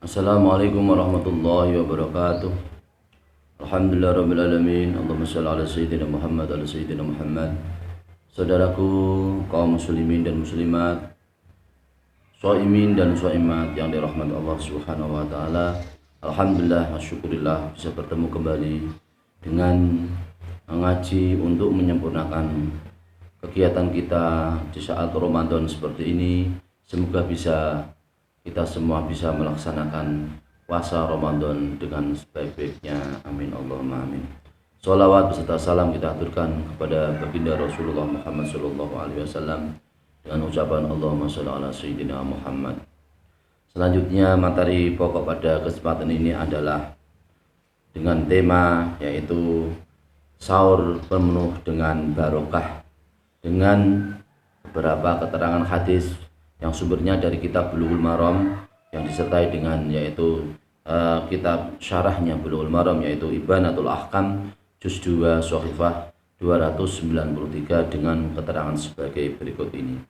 Assalamualaikum warahmatullahi wabarakatuh. Alhamdulillahirrabbilalamin. Allahumma shalli ala sayyidina Muhammad ala sayyidina Muhammad. Saudaraku kaum muslimin dan muslimat, shaimin dan shaimat yang dirahmati Allah Subhanahu wa taala. Alhamdulillah wa syukurillah bisa bertemu kembali dengan mengaji untuk menyempurnakan kegiatan kita di saat Ramadan seperti ini. Semoga kita semua bisa melaksanakan puasa Ramadan dengan sebaik-baiknya. Amin Allahumma amin. Sholawat beserta salam kita aturkan kepada baginda Rasulullah Muhammad sallallahu alaihi wasallam dengan ucapan Allahumma sholli ala sayyidina Muhammad. Selanjutnya materi pokok pada kesempatan ini adalah dengan tema yaitu sahur penuh dengan barokah, dengan beberapa keterangan hadis yang sumbernya dari kitab Bulughul Maram yang disertai dengan yaitu kitab syarahnya Bulughul Maram yaitu Ibanatul Ahkam juz 2 Shahifah 293 dengan keterangan sebagai berikut ini.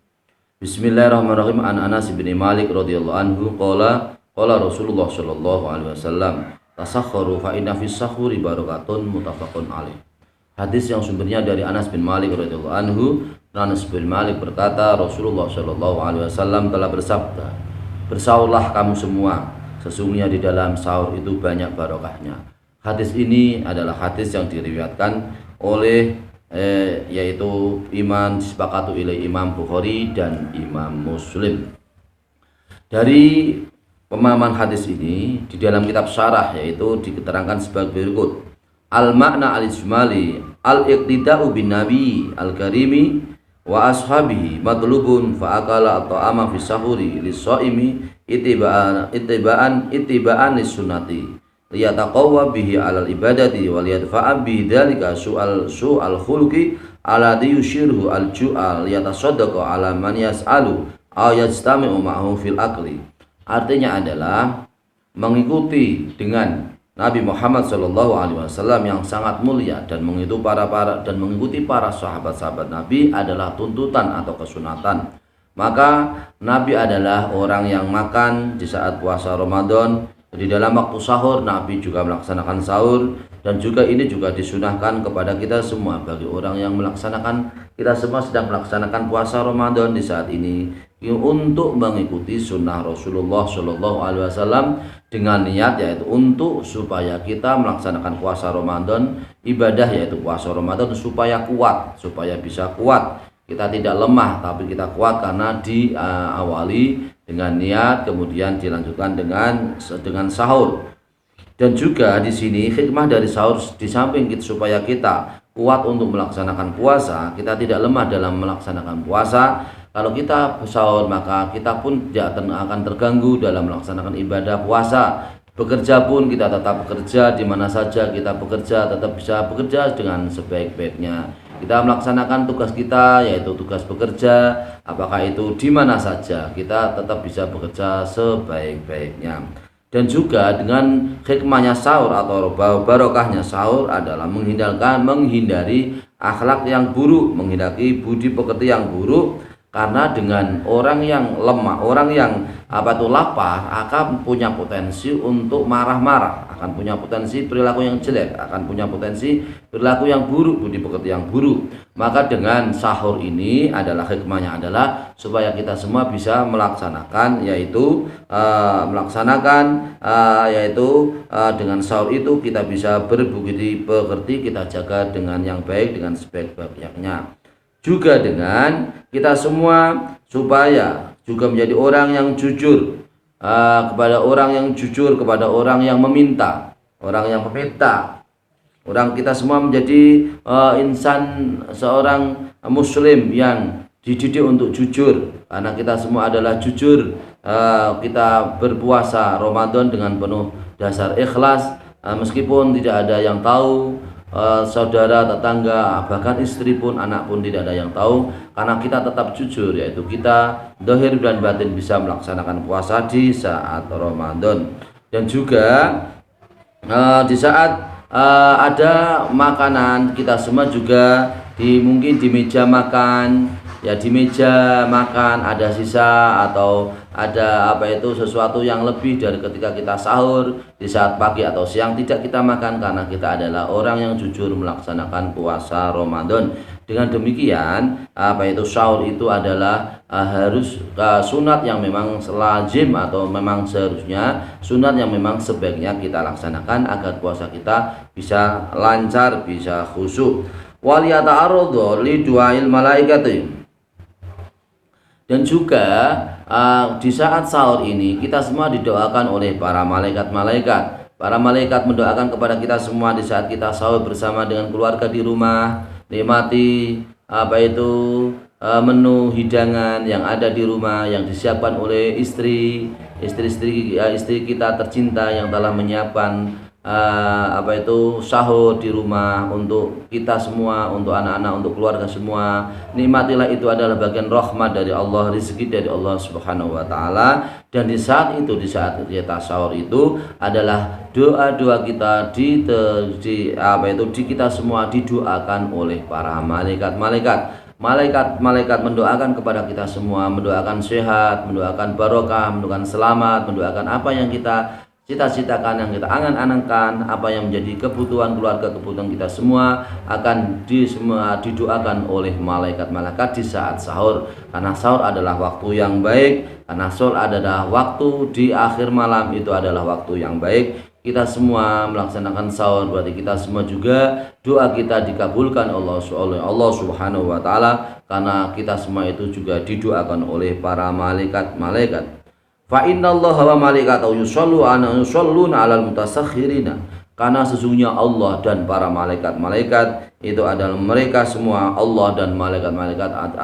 Bismillahirrahmanirrahim. An Anas bin Malik radhiyallahu anhu qala Rasulullah sallallahu alaihi wasallam tasakhkharu fa inna fis sahuri barakatun muttafaqun alaih. Hadis yang sumbernya dari Anas bin Malik radhiyallahu anhu. Anas bin Malik berkata, Rasulullah shallallahu alaihi wasallam telah bersabda, "Bersahurlah kamu semua, sesungguhnya di dalam sahur itu banyak barokahnya." Hadis ini adalah hadis yang diriwayatkan oleh yaitu disepakati oleh Imam Bukhari dan Imam Muslim. Dari pemahaman hadis ini di dalam kitab syarah yaitu diterangkan sebagai berikut. Al-makna al-ijmali al-iqtida'u bin nabi al-karimi wa ashabihi matlubun fa akala ta'ama fi sahuri lis-shaimi ittiba'an lis-sunnati liyataqawwa bihi 'alal ibadati wa liyadfa'a bihi dzalika su'al khuluqi alladhi yushirhu al-ju'al liyatasaddaqa 'ala man yas'alu aw yajtami'u ma'ahu fil akli. Artinya adalah mengikuti dengan Nabi Muhammad Shallallahu Alaihi Wasallam yang sangat mulia dan mengikuti para sahabat-sahabat Nabi adalah tuntutan atau kesunatan. Maka Nabi adalah orang yang makan di saat puasa Ramadan. Di dalam waktu sahur Nabi juga melaksanakan sahur, dan juga ini juga disunahkan kepada kita semua bagi orang yang kita semua sedang melaksanakan puasa Ramadan di saat ini untuk mengikuti sunnah Rasulullah Shallallahu Alaihi Wasallam dengan niat yaitu untuk supaya kita melaksanakan puasa Ramadan, ibadah yaitu puasa Ramadan supaya kuat, supaya bisa kuat. Kita tidak lemah tapi kita kuat karena diawali dengan niat kemudian dilanjutkan dengan sahur. Dan juga di sini hikmah dari sahur di samping supaya kita kuat untuk melaksanakan puasa, kita tidak lemah dalam melaksanakan puasa. Kalau kita sahur maka kita pun tidak akan terganggu dalam melaksanakan ibadah puasa. Bekerja pun kita tetap bekerja, di mana saja kita bekerja tetap bisa bekerja dengan sebaik-baiknya. Kita melaksanakan tugas kita yaitu tugas bekerja, apakah itu di mana saja kita tetap bisa bekerja sebaik-baiknya. Dan juga dengan hikmahnya sahur atau barokahnya sahur adalah menghindari akhlak yang buruk, menghindari budi pekerti yang buruk. Karena dengan orang yang lemah, orang yang lapar akan punya potensi untuk marah-marah, akan punya potensi perilaku yang jelek, akan punya potensi perilaku yang buruk, budi pekerti yang buruk. Maka dengan sahur ini adalah hikmahnya adalah supaya kita semua bisa melaksanakan dengan sahur itu kita bisa berbudi pekerti, kita jaga dengan yang baik, dengan sebaik-baiknya. Juga dengan kita semua supaya juga menjadi orang yang jujur kepada orang yang meminta, orang kita semua menjadi seorang muslim yang dididik untuk jujur, karena kita semua adalah jujur. Kita berpuasa Ramadan dengan penuh dasar ikhlas, meskipun tidak ada yang tahu, saudara, tetangga, bahkan istri pun, anak pun tidak ada yang tahu, karena kita tetap jujur, yaitu kita zahir dan batin bisa melaksanakan puasa di saat Ramadan. Dan juga di saat ada makanan, kita semua juga mungkin di meja makan, ya di meja makan ada sisa atau ada sesuatu yang lebih dari ketika kita sahur di saat pagi atau siang tidak kita makan, karena kita adalah orang yang jujur melaksanakan puasa Ramadan. Dengan demikian sahur itu adalah harus sunat yang memang lazim atau memang seharusnya, sunat yang memang sebaiknya kita laksanakan agar puasa kita bisa lancar, bisa khusyuk. Wal yata'arradu li du'ail malaikati. Dan juga di saat sahur ini kita semua didoakan oleh para malaikat-malaikat. Para malaikat mendoakan kepada kita semua di saat kita sahur bersama dengan keluarga di rumah, nikmati menu hidangan yang ada di rumah yang disiapkan oleh istri kita tercinta yang telah menyiapkan sahur di rumah untuk kita semua, untuk anak-anak, untuk keluarga semua. Nikmatilah, itu adalah bagian rahmat dari Allah, rezeki dari Allah Subhanahu wa taala. Dan di saat kita sahur itu adalah doa-doa kita kita semua didoakan oleh para malaikat. Malaikat mendoakan kepada kita semua, mendoakan sehat, mendoakan barokah, mendoakan selamat, mendoakan apa yang kita cita-citakan, yang kita angan-angankan, apa yang menjadi kebutuhan keluarga, kebutuhan kita semua akan didoakan oleh malaikat-malaikat di saat sahur. Karena sahur adalah waktu yang baik, karena sahur adalah waktu di akhir malam, itu adalah waktu yang baik. Kita semua melaksanakan sahur, berarti kita semua juga doa kita dikabulkan oleh Allah Subhanahu wa taala, karena kita semua itu juga didoakan oleh para malaikat-malaikat. Fa innallaha wa malaikatahu yusholluna 'alal mutasakhirina. Karena sesungguhnya Allah dan para malaikat-malaikat itu adalah mereka semua, Allah dan malaikat-malaikat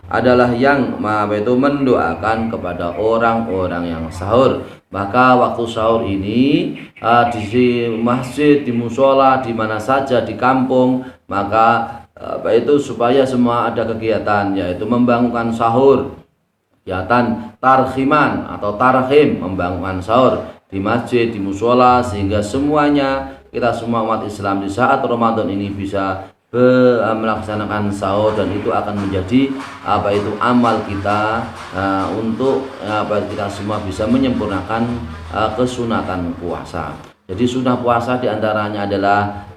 adalah yang mendoakan kepada orang-orang yang sahur. Maka waktu sahur ini di masjid, di musola, di mana saja di kampung, maka supaya semua ada kegiatan, yaitu membangunkan sahur, kegiatan tarhiman atau tarhim, membangunkan sahur di masjid, di musola, sehingga semuanya, kita semua umat Islam di saat Ramadan ini bisa melaksanakan sahur, dan itu akan menjadi amal kita untuk kita semua bisa menyempurnakan kesunatan puasa. Jadi sunnah puasa diantaranya adalah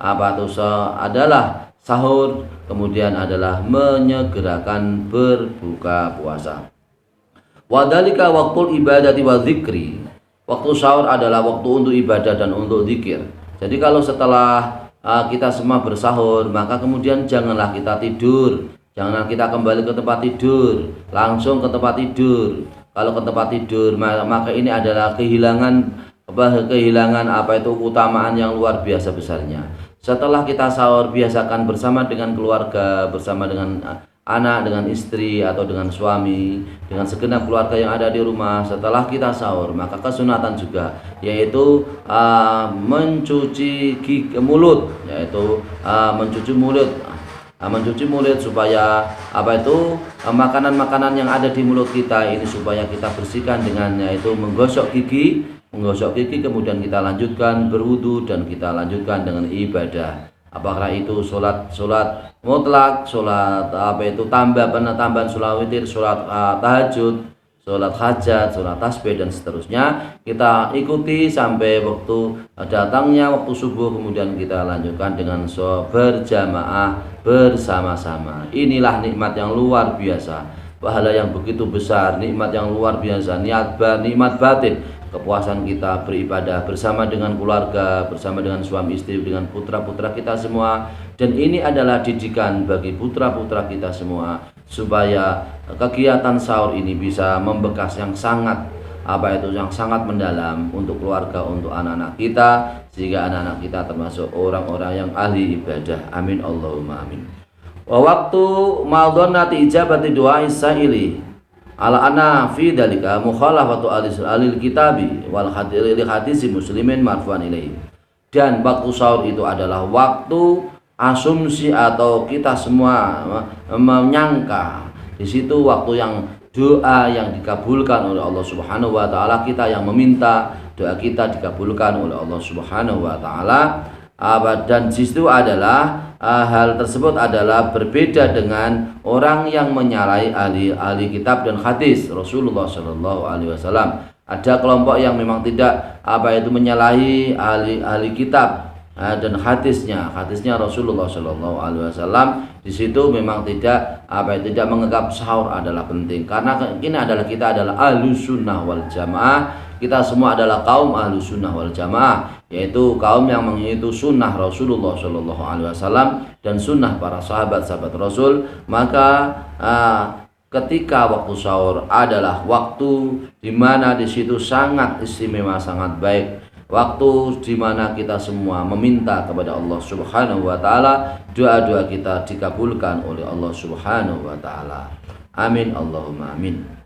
adalah sahur, kemudian adalah menyegerakan berbuka puasa. Wadhalika waktul ibadati wa dzikri. Waktu sahur adalah waktu untuk ibadah dan untuk zikir. Jadi kalau setelah kita semua bersahur, maka kemudian janganlah kita tidur, janganlah kita kembali ke tempat tidur, langsung ke tempat tidur. Kalau ke tempat tidur, maka ini adalah kehilangan keutamaan yang luar biasa besarnya. Setelah kita sahur, biasakan bersama dengan keluarga, bersama dengan anak, dengan istri atau dengan suami, dengan segenap keluarga yang ada di rumah. Setelah kita sahur, maka kesunatan juga, yaitu mencuci mulut, mencuci mulut supaya makanan-makanan yang ada di mulut kita ini supaya kita bersihkan dengan, yaitu menggosok gigi, kemudian kita lanjutkan berwudu dan kita lanjutkan dengan ibadah. Apakah itu sholat mutlak, sholat tambahan sholat witir, sholat tahajud, sholat hajat, sholat tasbih dan seterusnya. Kita ikuti sampai waktu datangnya waktu subuh, kemudian kita lanjutkan dengan berjamaah bersama-sama. Inilah nikmat yang luar biasa, pahala yang begitu besar, nikmat yang luar biasa, nikmat batin, kepuasan kita beribadah bersama dengan keluarga, bersama dengan suami istri, dengan putra-putra kita semua. Dan ini adalah didikan bagi putra-putra kita semua, supaya kegiatan sahur ini bisa membekas yang sangat mendalam untuk keluarga, untuk anak-anak kita, sehingga anak-anak kita termasuk orang-orang yang ahli ibadah. Amin Allahumma amin. Wa waktu ma'dhannati ijabati du'a isaili ala anna fi dalika mukhalafatu alil kitabi wal hadisi muslimin marfu'an ilaihi. Dan waktu sahur itu adalah waktu asumsi atau kita semua menyangka di situ waktu yang doa yang dikabulkan oleh Allah Subhanahu wa taala, kita yang meminta doa kita dikabulkan oleh Allah Subhanahu wa taala. Dan di situ adalah hal tersebut adalah berbeda dengan orang yang menyalahi ahli kitab dan hadis Rasulullah Shallallahu Alaihi Wasallam. Ada kelompok yang memang tidak menyalahi ahli kitab dan hadisnya Rasulullah Shallallahu Alaihi Wasallam. Di situ memang tidak menganggap sahur adalah penting, karena ini adalah kita adalah ahlus sunnah wal jamaah. Kita semua adalah kaum ahlus sunnah wal jamaah, yaitu kaum yang mengikuti sunnah Rasulullah Shallallahu Alaihi Wasallam dan sunnah para sahabat-sahabat Rasul. Maka ketika waktu sahur adalah waktu di mana di situ sangat istimewa, sangat baik, waktu di mana kita semua meminta kepada Allah Subhanahu wa taala, doa-doa kita dikabulkan oleh Allah Subhanahu wa taala. Amin Allahumma amin.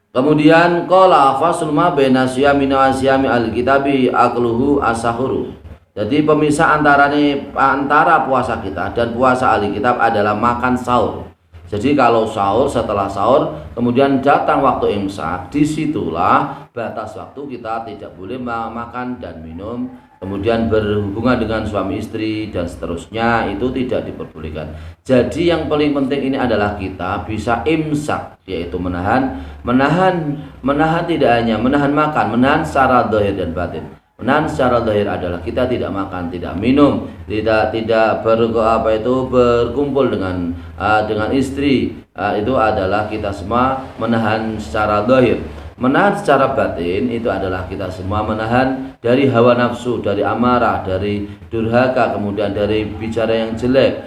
Kemudian qala fasul ma baina siyami wa siyami al-kitabi aqluhu as-sahuru. Jadi pemisah antara puasa kita dan puasa ahli kitab adalah makan sahur. Jadi kalau sahur, setelah sahur kemudian datang waktu imsak, disitulah batas waktu kita tidak boleh makan dan minum, kemudian berhubungan dengan suami istri dan seterusnya, itu tidak diperbolehkan. Jadi yang paling penting ini adalah kita bisa imsak, yaitu menahan tidak hanya menahan makan, menahan secara zahir dan batin. Menahan secara zahir adalah kita tidak makan, tidak minum, tidak berkumpul dengan istri. Itu adalah kita semua menahan secara zahir. Menahan secara batin itu adalah kita semua menahan dari hawa nafsu, dari amarah, dari durhaka, kemudian dari bicara yang jelek,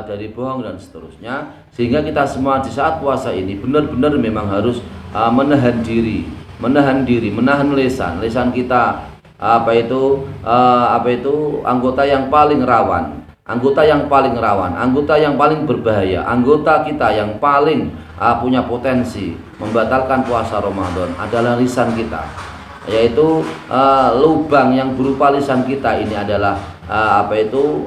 dari bohong dan seterusnya. Sehingga kita semua di saat puasa ini benar-benar memang harus menahan diri, menahan lisan kita. Anggota yang paling rawan, anggota yang paling berbahaya, anggota kita yang paling punya potensi membatalkan puasa Ramadan adalah lisan kita, yaitu lubang yang berupa lisan kita ini adalah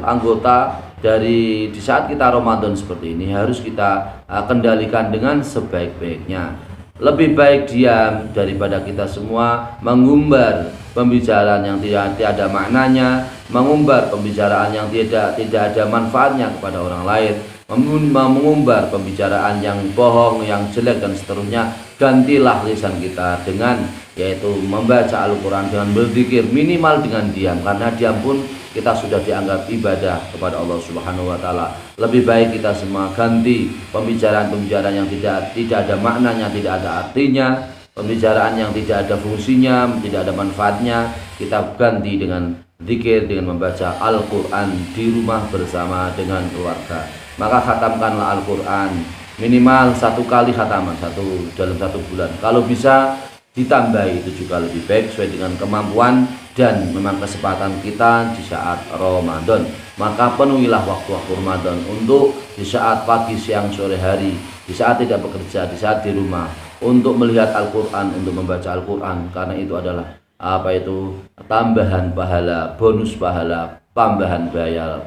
anggota dari di saat kita Ramadan seperti ini harus kita kendalikan dengan sebaik-baiknya. Lebih baik diam daripada kita semua mengumbar pembicaraan yang tidak ada maknanya, mengumbar pembicaraan yang tidak ada manfaatnya kepada orang lain, mengumbar pembicaraan yang bohong, yang jelek dan seterusnya. Gantilah lisan kita dengan yaitu membaca Al-Quran, dengan berzikir, minimal dengan diam, karena diam pun kita sudah dianggap ibadah kepada Allah Subhanahu wa taala. Lebih baik kita semua ganti pembicaraan yang tidak ada maknanya, tidak ada artinya, pembicaraan yang tidak ada fungsinya, tidak ada manfaatnya, kita ganti dengan zikir, dengan membaca Al-Quran di rumah bersama dengan keluarga. Maka khatamkanlah Al-Quran minimal 1 kali khataman dalam 1 bulan. Kalau bisa ditambah itu juga lebih baik sesuai dengan kemampuan dan memang kesempatan kita di saat Ramadan. Maka penuhilah waktu-waktu Ramadan untuk di saat pagi, siang, sore hari, di saat tidak bekerja, di saat di rumah, untuk melihat Al-Quran, untuk membaca Al-Quran, karena itu adalah tambahan pahala, bonus pahala, tambahan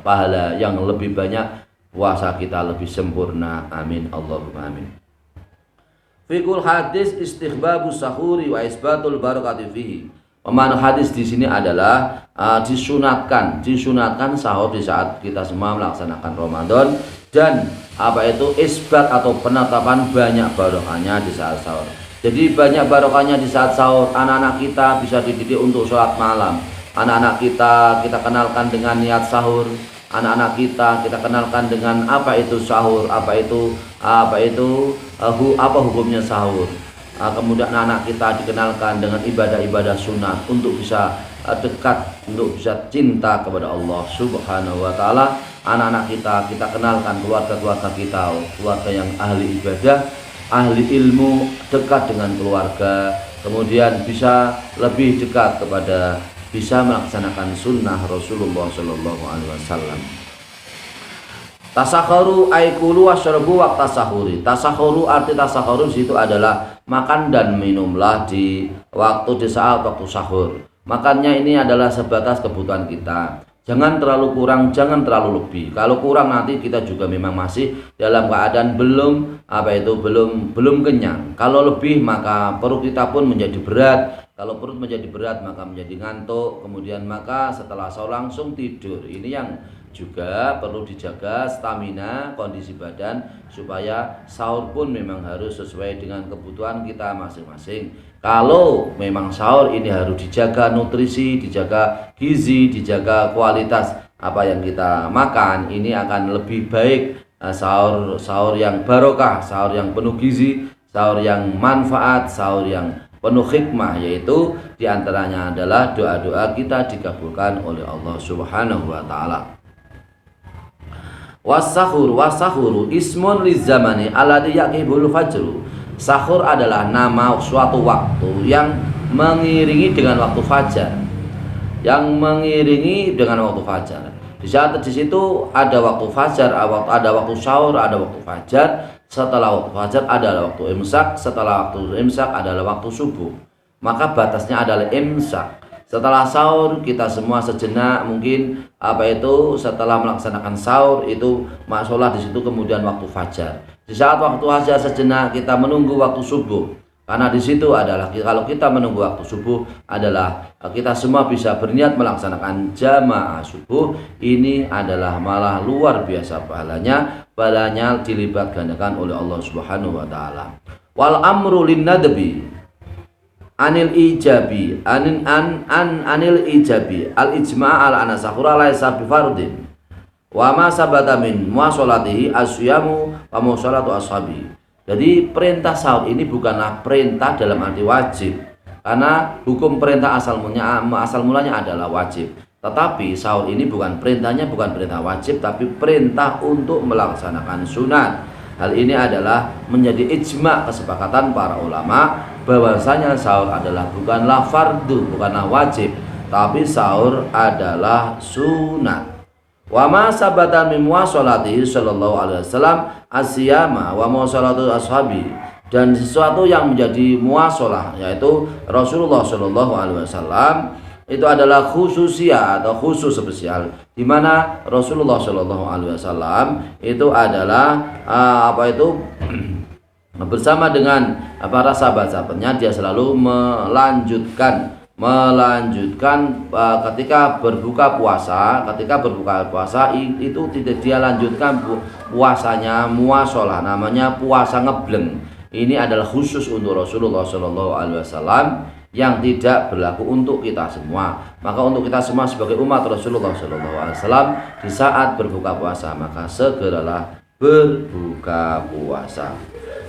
pahala yang lebih banyak, puasa kita lebih sempurna. Amin Allahumma amin. Fikul hadis istihbabus sahuri wa isbatul barakati fihi. Pemahaman hadis di sini adalah disunatkan sahur di saat kita semua melaksanakan Ramadan, dan isbat atau penetapan banyak barokahnya di saat sahur. Jadi banyak barokahnya di saat sahur. Anak-anak kita bisa dididik untuk sholat malam. Anak-anak kita kenalkan dengan niat sahur. Anak-anak kita kenalkan dengan apa itu sahur, apa hukumnya sahur. Kemudian anak kita dikenalkan dengan ibadah-ibadah sunnah untuk bisa dekat, untuk bisa cinta kepada Allah Subhanahu wa taala. Anak-anak kita kenalkan keluarga-keluarga kita, keluarga yang ahli ibadah, ahli ilmu, dekat dengan keluarga, kemudian bisa lebih dekat kepada, bisa melaksanakan sunnah Rasulullah Shallallahu Alaihi Wasallam. Tasakharu aikulu wasyrabu waqta sahuri. Tasakharu, arti tasakharu situ adalah makan dan minumlah di saat waktu sahur. Makannya ini adalah sebatas kebutuhan kita. Jangan terlalu kurang, jangan terlalu lebih. Kalau kurang nanti kita juga memang masih dalam keadaan belum kenyang. Kalau lebih maka perut kita pun menjadi berat, Kalau perut menjadi berat maka menjadi ngantuk, kemudian maka setelah sahur langsung tidur. Ini yang juga perlu dijaga stamina, kondisi badan, supaya sahur pun memang harus sesuai dengan kebutuhan kita masing-masing. Kalau memang sahur ini harus dijaga nutrisi, dijaga gizi, dijaga kualitas apa yang kita makan, ini akan lebih baik. Sahur yang barokah, sahur yang penuh gizi, sahur yang manfaat, sahur yang penuh hikmah, yaitu diantaranya adalah doa-doa kita dikabulkan oleh Allah Subhanahu wa Ta'ala. Wasahuru ismun lizamani alladhi yaqibul fajru. Sahur adalah nama suatu waktu yang mengiringi dengan waktu fajar. Yang mengiringi dengan waktu fajar. Di saat di situ ada waktu fajar, ada waktu sahur, ada waktu fajar. Setelah waktu fajar adalah waktu imsak, setelah waktu imsak adalah waktu subuh. Maka batasnya adalah imsak. Setelah sahur kita semua sejenak mungkin setelah melaksanakan sahur itu sholat di situ, kemudian waktu fajar. Di saat waktu fajar sejenak kita menunggu waktu subuh. Karena di situ adalah kalau kita menunggu waktu subuh adalah kita semua bisa berniat melaksanakan jamaah subuh. Ini adalah malah luar biasa pahalanya dilipat gandakan oleh Allah Subhanahu wa Ta'ala. Wal amru lin nadbi anil ijabi anil ijabi al ijma' al anasahura laisa bi fardin wa ma sabata min muwasalatihi asyamu wa muwasalatu ashabi. Jadi perintah sahur ini bukanlah perintah dalam arti wajib, karena hukum perintah asal mulanya adalah wajib. Tetapi sahur ini bukan perintah wajib, tapi perintah untuk melaksanakan sunat. Hal ini adalah menjadi ijma' kesepakatan para ulama bahwasanya sahur bukanlah fardu, bukanlah wajib, tapi sahur adalah sunat. Wa ma sabata min muwasalatihi sallallahu alaihi wasallam asyama wa muwasalatu ashabi, dan sesuatu yang menjadi muwasalah yaitu Rasulullah sallallahu alaihi wasallam itu adalah khususiyah atau khusus spesial, di mana Rasulullah sallallahu alaihi wasallam itu adalah bersama dengan para sahabat-sahabatnya dia selalu melanjutkan ketika berbuka puasa itu tidak dia lanjutkan puasanya muwasalah, namanya puasa ngebleng. Ini adalah khusus untuk Rasulullah Shallallahu Alaihi Wasallam yang tidak berlaku untuk kita semua. Maka untuk kita semua sebagai umat Rasulullah Shallallahu Alaihi Wasallam di saat berbuka puasa maka segeralah berbuka puasa.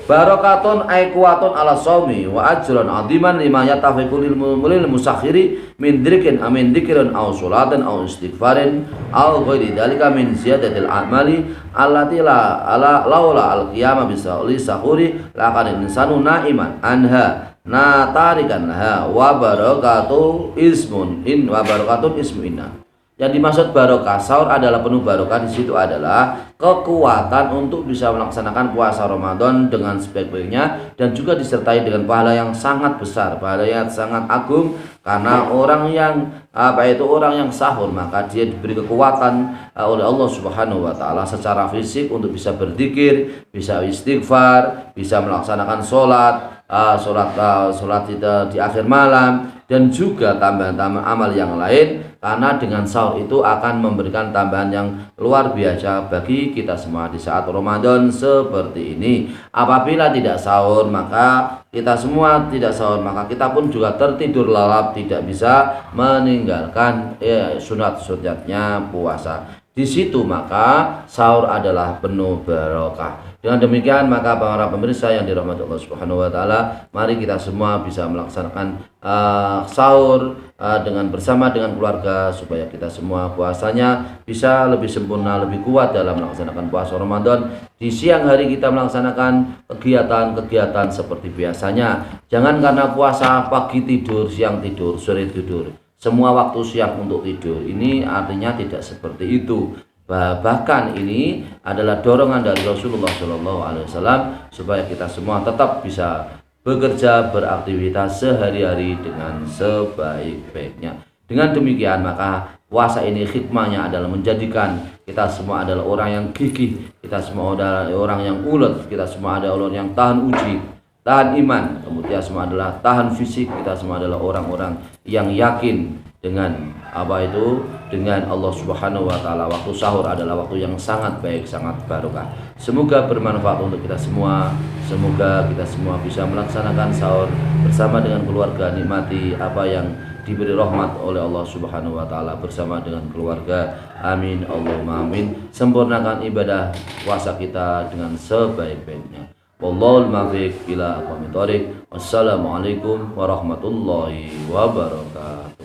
Barokatun aikwatun ala saumi wa ajran adiman lima yatafiqul lil musakhiri min drikin amin dzikrin aw salatin aw istighfarin aw ghairi dzalika min ziyadatil a'mali allati laula al qiyama bisa li sahuri laqad insanu naiman anha natarikan laha wa barakatu ismun inna. Yang dimaksud barokah sahur adalah penuh barokah. Di situ adalah kekuatan untuk bisa melaksanakan puasa Ramadan dengan sebaik-baiknya dan juga disertai dengan pahala yang sangat besar, pahala yang sangat agung. Karena orang yang sahur maka dia diberi kekuatan oleh Allah Subhanahu wa Ta'ala secara fisik untuk bisa berzikir, bisa istighfar, bisa melaksanakan sholat di akhir malam, dan juga tambahan-tambahan amal yang lain, karena dengan sahur itu akan memberikan tambahan yang luar biasa bagi kita semua di saat Ramadan seperti ini. Apabila tidak sahur maka kita pun juga tertidur lalap, tidak bisa meninggalkan sunat-sunatnya puasa. Di situ maka sahur adalah penuh barokah. Dengan demikian maka para pemirsa yang dirahmati Allah Subhanahu wa Ta'ala, mari kita semua bisa melaksanakan sahur bersama dengan keluarga supaya kita semua puasanya bisa lebih sempurna, lebih kuat dalam melaksanakan puasa Ramadan. Di siang hari kita melaksanakan kegiatan-kegiatan seperti biasanya. Jangan karena puasa pagi tidur, siang tidur, sore tidur. Semua waktu siang untuk tidur. Ini artinya tidak seperti itu. Bahkan ini adalah dorongan dari Rasulullah Shallallahu Alaihi Wasallam supaya kita semua tetap bisa bekerja, beraktivitas sehari-hari dengan sebaik-baiknya. Dengan demikian maka puasa ini hikmahnya adalah menjadikan kita semua adalah orang yang gigih, kita semua adalah orang yang ulet, kita semua adalah orang yang tahan uji. tahan iman, kemudian semua adalah tahan fisik. Kita semua adalah orang-orang yang yakin dengan apa itu, dengan Allah Subhanahu wa taala. Waktu sahur adalah waktu yang sangat baik, sangat barokah. Semoga bermanfaat untuk kita semua. Semoga kita semua bisa melaksanakan sahur bersama dengan keluarga, nikmati apa yang diberi rahmat oleh Allah Subhanahu wa taala bersama dengan keluarga. Amin Allahumma amin. Sempurnakan ibadah puasa kita dengan sebaik-baiknya. Wallahul muwaffiq ila aqwamit thoriq. Wassalamualaikum warahmatullahi wabarakatuh.